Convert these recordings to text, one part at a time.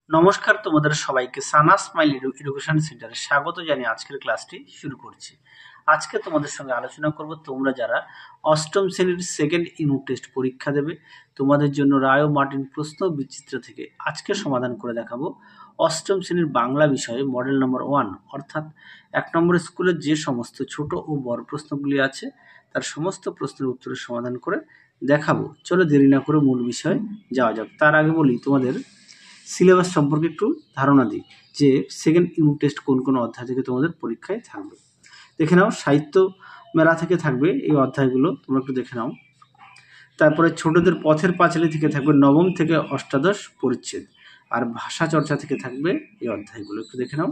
নমস্কার, তোমাদের সবাইকে সানা স্মাইল এডুকেশন সেন্টারে স্বাগত জানিয়ে আজকের ক্লাসটি শুরু করছি। আজকে তোমাদের সঙ্গে আলোচনা করব তোমরা যারা অষ্টম শ্রেণীর সেকেন্ড ইউনিট টেস্ট পরীক্ষা দেবে, তোমাদের জন্য রায় ও মার্টিন প্রশ্ন বিচিত্র থেকে আজকে সমাধান করে দেখাবো অষ্টম শ্রেণীর বাংলা বিষয়ে মডেল নম্বর 1, অর্থাৎ 1 নম্বর স্কুলের যে সমস্ত ছোট ও বড় প্রশ্নগুলি আছে তার সমস্ত প্রশ্নের উত্তরের সমাধান করে দেখাবো। চলো দেরি না করে মূল বিষয়ে যাওয়া যাক। তার আগে বলি তোমাদের সিলেবাস সম্পর্কে একটু ধারণা দিই যে সেকেন্ড ইউনিট টেস্ট কোন কোন অধ্যায় থেকে তোমাদের পরীক্ষায় থাকবে। দেখে নাও, সাহিত্য মেলা থেকে থাকবে এই অধ্যায়গুলো, তোমরা একটু দেখে নাও। তারপরে ছোটদের পথের পাঁচালী থেকে থাকবে নবম থেকে অষ্টাদশ পরিচ্ছেদ, আর ভাষা চর্চা থেকে থাকবে এই অধ্যায়গুলো, একটু দেখে নাও।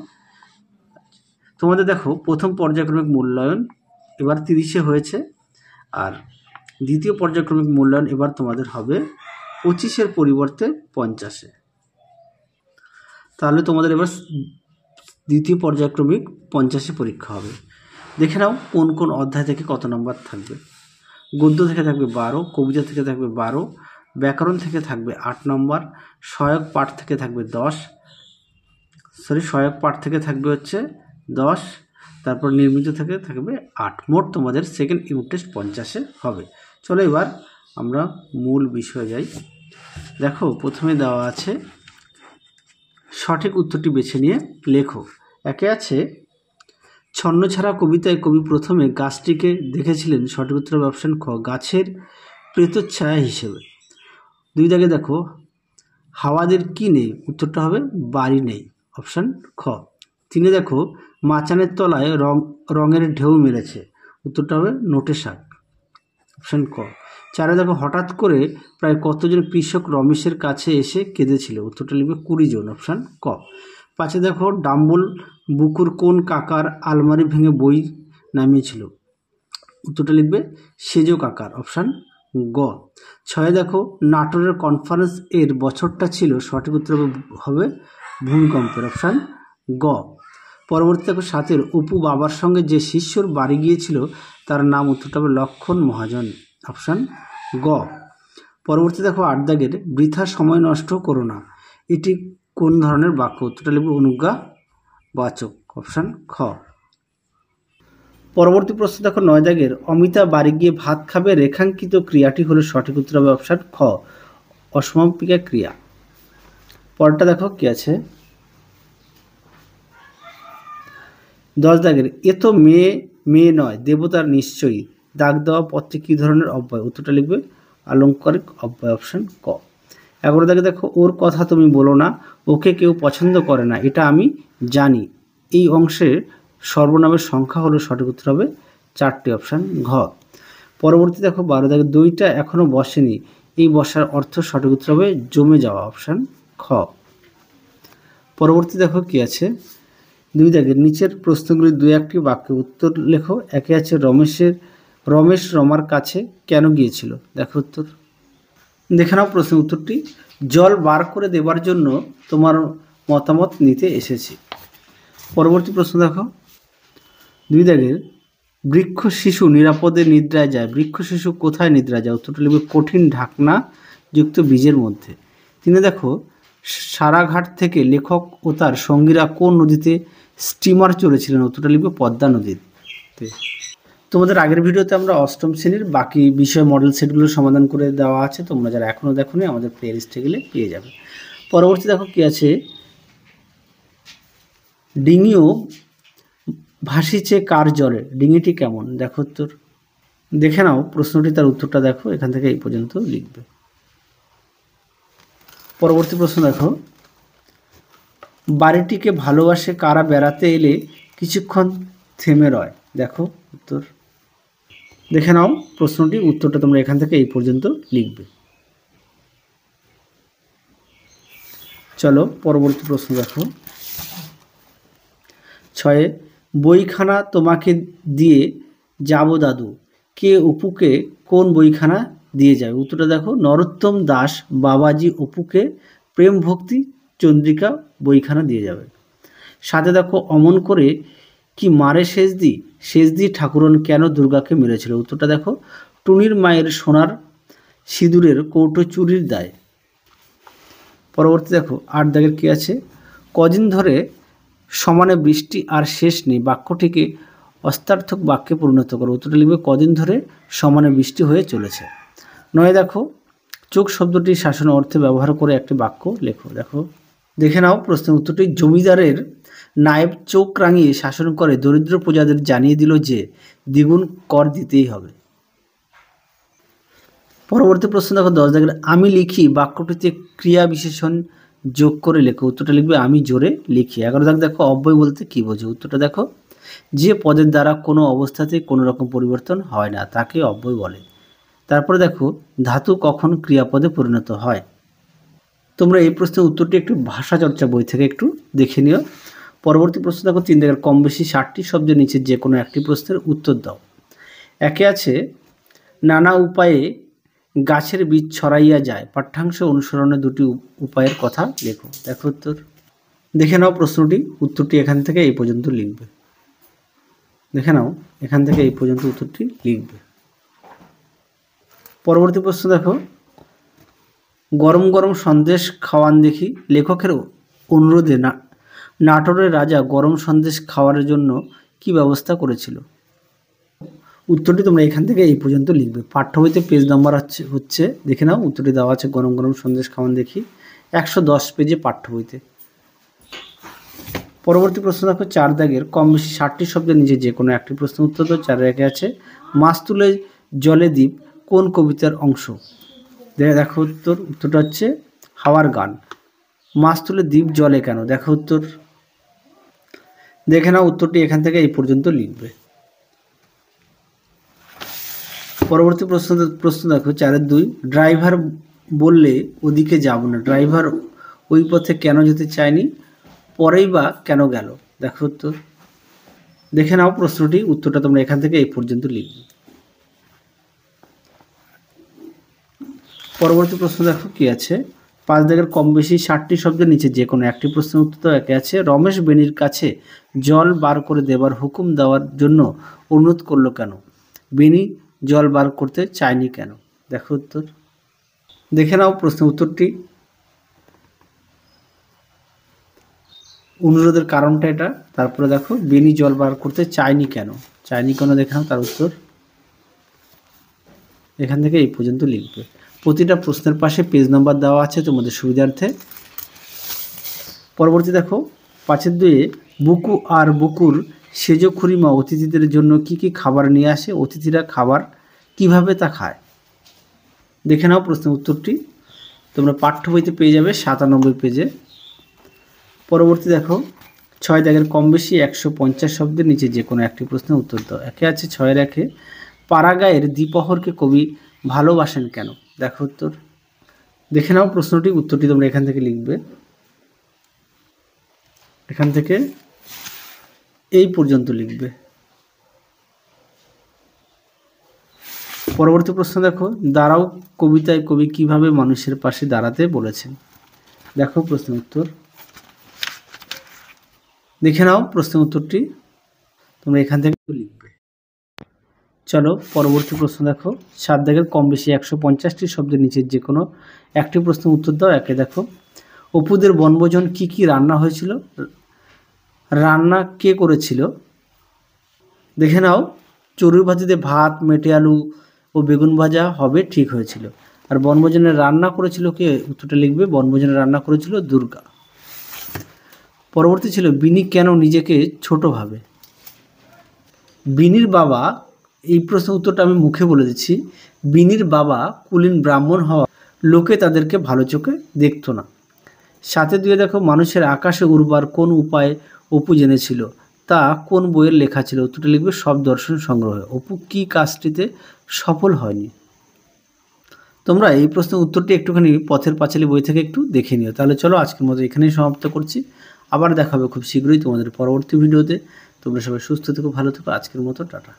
তোমাদের দেখো, প্রথম পর্যায়ক্রমিক মূল্যায়ন এবার 30-এ হয়েছে, আর দ্বিতীয় পর্যায়ক্রমিক মূল্যায়ন এবার তোমাদের হবে 25-এর পরিবর্তে 50-এ। তাহলে তোমাদের এবার দ্বিতীয় পর্যায়ক্রমিক 50-এ পরীক্ষা হবে। দেখে নাও কোন কোন অধ্যায় থেকে কত নম্বর থাকবে। গদ্য থেকে থাকবে 12, কবিতা থেকে থাকবে 12, ব্যাকরণ থেকে থাকবে 8 নম্বর, সহায়ক পাঠ থেকে থাকবে 10, সহায়ক পাঠ থেকে থাকবে হচ্ছে 10, তারপর নির্মিত থেকে থাকবে 8। মোট তোমাদের সেকেন্ড ইউনিট টেস্ট 50-এ হবে। চলো এবার আমরা মূল বিষয়ে যাই। দেখো, প্রথমে দেওয়া আছে সঠিক উত্তরটি বেছে নিয়ে লেখো। একে আছে ছন্নছাড়া কবিতায় কবি প্রথমে গাছটিকে দেখেছিলেন, সঠিক উত্তর হবে অপশান খ, গাছের প্রেতচ্ছায়া হিসেবে। 2 দাগে দেখো হাওয়াদের কি নেই, উত্তরটা হবে বাড়ি নেই, অপশান খ। 3-এ দেখো মাচানের তলায় রঙের ঢেউ মেরেছে, উত্তরটা হবে নোটে শাক, অপশান ক। 4-এ দেখো হঠাৎ করে প্রায় কতজন কৃষক রমেশের কাছে এসে কেঁদেছিল, উত্তরটা লিখবে 20 জন, অপশান ক। 5-এ দেখো ডাম্বল বুকুর কোন কাকার আলমারি ভেঙে বই নামিয়েছিল, উত্তরটা লিখবে সেজো কাকার, অপশান গ। 6-এ দেখো নাটোরের কনফারেন্স এর বছরটা ছিল, সঠিক উত্তর হবে ভূমিকম্পের, অপশান গ। পরবর্তী দেখো 7-এর অপু বাবার সঙ্গে যে শিষ্যর বাড়ি গিয়েছিল তার নাম, উত্তরটা হবে লক্ষণ মহাজন, অপশান গ। পরবর্তী দেখো 8 দাগের বৃথা সময় নষ্ট করো না, এটি কোন ধরনের বাক্য, উত্তরটা লিখবে অনুজ্ঞাবাচক, অপশান খ। পরবর্তী প্রশ্ন দেখো 9 দাগের অমিতা বাড়ি গিয়ে ভাত খাবে রেখাঙ্কিত ক্রিয়াটি হলো, সঠিক উত্তর হবে অপশান খ, অসমাপিকা ক্রিয়া। পরটা দেখো কি আছে 10 দাগের এ তো মেয়ে মেয়ে নয় দেবতার নিশ্চয়ই, দাগ দেওয়া পথটি কী ধরনের অব্যয়, উত্তরটা লিখবে আলংকারিক অব্যয়, অপশান ক। 11 দাগে দেখো ওর কথা তুমি বলো না, ওকে কেউ পছন্দ করে না এটা আমি জানি, এই অংশের সর্বনামের সংখ্যা হলো, সঠিক উত্তর হবে 4টি, অপশান ঘ। পরবর্তী দেখো 12 দাগে দইটা এখনো বসেনি, এই বসার অর্থ, সঠিক উত্তর হবে জমে যাওয়া, অপশান খ। পরবর্তী দেখো কি আছে 2 দাগের নিচের প্রশ্নগুলি 2-1টি বাক্যে উত্তর লেখো। একে আছে রমেশ রমার কাছে কেন গিয়েছিল, দেখো উত্তর। দেখে নাও প্রশ্নের উত্তরটি, জল বার করে দেবার জন্য তোমার মতামত নিতে এসেছি। পরবর্তী প্রশ্ন দেখো 2 দাগের বৃক্ষ শিশু নিরাপদে নিদ্রায় যায়, বৃক্ষ শিশু কোথায় নিদ্রায় যায়, উত্তরটা লিখবে কঠিন ঢাকনা যুক্ত বীজের মধ্যে। 3-এ দেখো সারাঘাট থেকে লেখক ও তার সঙ্গীরা কোন নদীতে স্টিমার চলেছিলেন, উত্তরটা লিখবে পদ্মা নদীতে। তোমাদের আগের ভিডিওতে আমরা অষ্টম শ্রেণীর বাকি বিষয় মডেল সেটগুলো সমাধান করে দেওয়া আছে, তোমরা যারা এখনও দেখোনি আমাদের প্লে লিস্টে গেলে পেয়ে যাবে। পরবর্তী দেখো কি আছে ডিঙিও ভাসিছে কার জলে, ডিঙিটি কেমন, দেখো উত্তর। দেখে নাও প্রশ্নটি, তার উত্তরটা দেখো, এখান থেকে এই পর্যন্ত লিখবে। পরবর্তী প্রশ্ন দেখো বাড়িটিকে ভালোবাসে কারা বেড়াতে এলে কিছুক্ষণ থেমে রয়, দেখো উত্তর। দেখে নাও প্রশ্নটি, উত্তরটা তোমরা এখান থেকে এই পর্যন্ত লিখবে। চলো পরবর্তী প্রশ্ন দেখো 6-এ বইখানা তোমাকে দিয়ে যাব দাদু, কে অপুকে কোন বইখানা দিয়ে যাবে, উত্তরটা দেখো নরোত্তম দাস বাবাজি অপুকে প্রেম ভক্তি চন্দ্রিকা বইখানা দিয়ে যাবে। 7-এ দেখো অমন করে কি মারে শেষদি ঠাকুরন কেন দুর্গাকে মেরেছিল, উত্তরটা দেখো টুনির মায়ের সোনার সিঁদুরের কৌটো চুরির দায়। পরবর্তী দেখো 8 দাগের কী আছে, কদিন ধরে সমানে বৃষ্টি আর শেষ নেই বাক্যটিকে অস্তার্থক বাক্যে পরিণত করো। উত্তরটা লিখবে কদিন ধরে সমানে বৃষ্টি হয়ে চলেছে। 9 দেখো, চোখ শব্দটি শাসন অর্থে ব্যবহার করে একটি বাক্য লেখো। দেখে নাও প্রশ্নের উত্তরটি, জমিদারের নায়েব চোখ রাঙিয়ে শাসন করে দরিদ্র প্রজাদের জানিয়ে দিল যে দ্বিগুণ কর দিতেই হবে। পরবর্তী প্রশ্ন দেখো 10 দাগের, আমি লিখি বাক্যটিতে ক্রিয়া বিশেষণ যোগ করে লেখো। উত্তরটা লিখবে আমি জোরে লিখি। 11 দাগ দেখো, অব্যয় বলতে কী বোঝো। উত্তরটা দেখো, যে পদের দ্বারা কোনো অবস্থাতেই কোনো রকম পরিবর্তন হয় না তাকে অব্যয় বলে। তারপরে দেখো, ধাতু কখন ক্রিয়াপদে পরিণত হয়। তোমরা এই প্রশ্নের উত্তরটি একটু ভাষা চর্চা বই থেকে একটু দেখে নিও। পরবর্তী প্রশ্ন দেখো 3 দাগের, কম বেশি 60টি শব্দের নিচে যে কোনো একটি প্রশ্নের উত্তর দাও। একে আছে, নানা উপায়ে গাছের বীজ ছড়াইয়া যায়, পাঠ্যাংশ অনুসরণে দুটি উপায়ের কথা লেখো। দেখো উত্তর, দেখে নাও প্রশ্নটি, উত্তরটি এখান থেকে এই পর্যন্ত লিখবে। দেখে নাও এখান থেকে এই পর্যন্ত উত্তরটি লিখবে। পরবর্তী প্রশ্ন দেখো, গরম গরম সন্দেশ খাওয়ান দেখি, লেখকের অনুরোধে নাটোরের রাজা গরম সন্দেশ খাওয়ার জন্য কি ব্যবস্থা করেছিল। উত্তরটি তোমরা এখান থেকে এই পর্যন্ত লিখবে। পাঠ্য বইতে পেজ নাম্বার হচ্ছে দেখে নাও, উত্তরটি দেওয়া আছে গরম গরম সন্দেশ খাওয়ান দেখি 110 পেজে পাঠ্য বইতে। পরবর্তী প্রশ্ন দেখো 4 দাগের, কম বেশি 60টি শব্দের নিচে যে কোনো একটি প্রশ্ন উত্তর দাও। 4 একে আছে, মাছ তুলে জলে দ্বীপ কোন কবিতার অংশ। দেখো উত্তরটা হচ্ছে হাওয়ার গান। মাছ তুলে দ্বীপ জলে কেন। দেখো উত্তর, দেখে নাও উত্তরটি এখান থেকে এই পর্যন্ত লিখবে। পরবর্তী প্রশ্ন দেখো 4-এর 2, ড্রাইভার বললে ওদিকে যাব না, ড্রাইভার ওই পথে কেন যেতে চায়নি, পরেই বা কেন গেল। দেখো উত্তর, দেখে নাও প্রশ্নটি, উত্তরটা তোমরা এখান থেকে এই পর্যন্ত লিখবে। পরবর্তী প্রশ্ন দেখো কি আছে, 5 দাগের, কম বেশি 60টি শব্দের নিচে যে কোনো একটি প্রশ্নের উত্তর দাও। একে আছে, রমেশ বেনির কাছে জল বার করে দেবার হুকুম দেওয়ার জন্য অনুরোধ করলো কেন, বেনি জল বার করতে চায়নি কেন। দেখো উত্তর, দেখে নাও প্রশ্নের উত্তরটি, অনুরোধের কারণটা এটা। তারপরে দেখো বেনি জল বার করতে চায়নি কেন, দেখে নাও তার উত্তর এখান থেকে এই পর্যন্ত লিখবে। প্রতিটা প্রশ্নের পাশে পেজ নাম্বার দেওয়া আছে তোমাদের সুবিধার্থে। পরবর্তী দেখো 5-এর 2, বুকু আর বুকুর সেজ খুড়িমা অতিথিদের জন্য কি কি খাবার নিয়ে আসে, অতিথিরা খাবার কিভাবে তা খায়। দেখে নাও প্রশ্নের উত্তরটি, তোমরা পাঠ্য বইতে পেয়ে যাবে 97 পেজে। পরবর্তী দেখো 6 দাগের, কম বেশি 150 শব্দের নিচে যে কোনো একটি প্রশ্নের উত্তর দাও। একে আছে 6-এর 1, পাড়াগাঁয়ের দ্বিপ্রহরকে কবি ভালোবাসেন কেন। দেখো উত্তর, দেখে নাও প্রশ্নটি, উত্তরটি তোমরা এখান থেকে লিখবে। এখান থেকে এই পর্যন্ত লিখবে। পরবর্তী প্রশ্ন দেখো, দাঁড়াও কবিতায় কবি কিভাবে মানুষের পাশে দাঁড়াতে বলেছেন। দেখো প্রশ্নের উত্তর, দেখে নাও প্রশ্নের উত্তরটি তোমরা এখান থেকে লিখবে। চলো পরবর্তী প্রশ্ন দেখো 7 দাগের, কম বেশি 150টি শব্দের নিচে যে কোনো একটি প্রশ্নের উত্তর দাও। একে দেখো, অপুদের বনভোজন কি কি রান্না হয়েছিল, রান্না কে করেছিল। দেখে নাও, চড়ুই ভাজিতে ভাত, মেটে আলু ও বেগুন ভাজা হবে ঠিক হয়েছিল। আর বনভোজনের রান্না করেছিল কে, উত্তরটা লিখবে বনভোজনের রান্না করেছিল দুর্গা। পরবর্তী ছিল, বিনি কেন নিজেকে ছোট ভাবে। বিনির বাবা, এই প্রশ্নের উত্তরটা আমি মুখে বলে দিচ্ছি, বিনির বাবা কুলীন ব্রাহ্মণ হওয়া লোকে তাদেরকে ভালো চোখে দেখতো না। 7-এ 2 দেখো, মানুষের আকাশে উড়বার কোন উপায় অপু জেনেছিল, তা কোন বইয়ের লেখা ছিল। উত্তরটা লিখবে সব দর্শন সংগ্রহে। অপু কি কাজটিতে সফল হয়নি। তোমরা এই প্রশ্নের উত্তরটি একটুখানি পথের পাঁচালী বই থেকে একটু দেখে নিও। তাহলে চলো আজকের মতো এখানেই সমাপ্ত করছি। আবার দেখা হবে খুব শীঘ্রই তোমাদের পরবর্তী ভিডিওতে। তোমরা সবাই সুস্থ থেকো, ভালো থেকো। আজকের মতো টাটা।